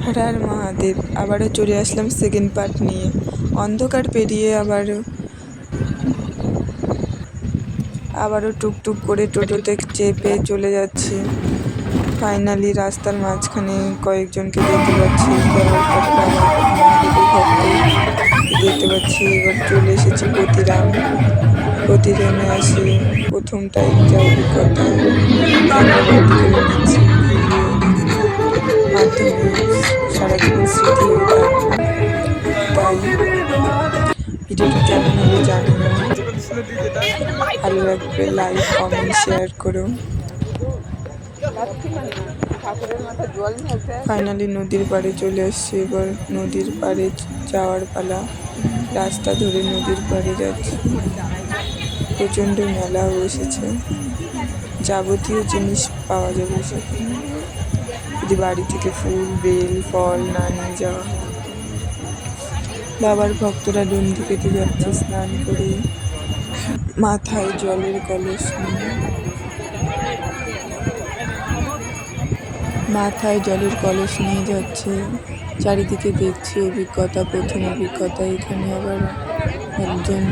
হর হর মহাদেব। আবারও চলে আসলাম second part নিয়ে। অন্ধকার পেরিয়ে আবারও টুকটুক করে টোটোতে চেপে চলে যাচ্ছি। ফাইনালি রাস্তার মাঝখানে কয়েকজনকে দেখতে পাচ্ছি, যারা মহাদেবের ভক্ত দেখতে পাচ্ছি। এবার চলে এসেছি প্রতিরামে আসি প্রথম টাইম যা অভিজ্ঞতা ক্যামেরা বন্দি করে নিচ্ছি ভিডিও মাধ্যমে সারা জীবন স্মৃতি হয়ে থাকবে। তাই ভিডিওটা কেমন হলো জানিও, ভালো লাগবে লাইক কমেন্ট শেয়ার করো। ফাইনালি নদীর পাড়ে চলে আসছি। এবার নদীর পাড়ে যাওয়ার পালা। রাস্তা ধরে নদীর পাড়ে যাচ্ছি। প্রচণ্ড মেলা বসেছে, যাবতীয় জিনিস পাওয়া যাবে সেখানে, যদি বাড়ি থেকে ফুল বেল ফল না নিয়ে যাওয়া। বাবার ভক্তরা ডুন্ডি পেতে যাচ্ছে স্নান করে, মাথায় জলের কলস নিয়ে। যাচ্ছে। চারিদিকে দেখছি অভিজ্ঞতা, প্রথম অভিজ্ঞতা। এখানে আবার একজন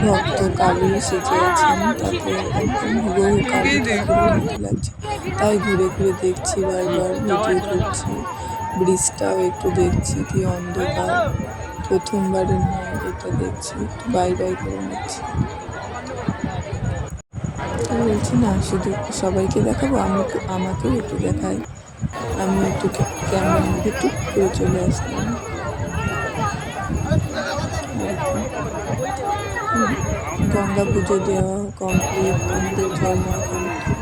ভক্ত কালী সেজে আছেন, তাকে একদম হুবহু কালী ঠাকুরের মতো লাগছে। তাই ঘুরে ঘুরে দেখছি, বারবার ভিডিও করছি। ব্রিজটাও একটু দেখছি, কি অন্ধকার। প্রথমবারের নয় এটা দেখছি, একটু বাই করে নিচ্ছি। বলছি না শুধু সবাইকে দেখাবো, আমাকেও একটু দেখাই। আমি একটু ক্যামেরার মধ্যে টুক করে চলে আসলাম। গঙ্গা পুজো দেওয়া কমপ্লিট, আমাদের ঝর্ণা কমপ্লিট।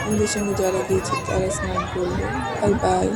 আমাদের সঙ্গে যারা গিয়েছে তারা স্নান করলো। Bye bye.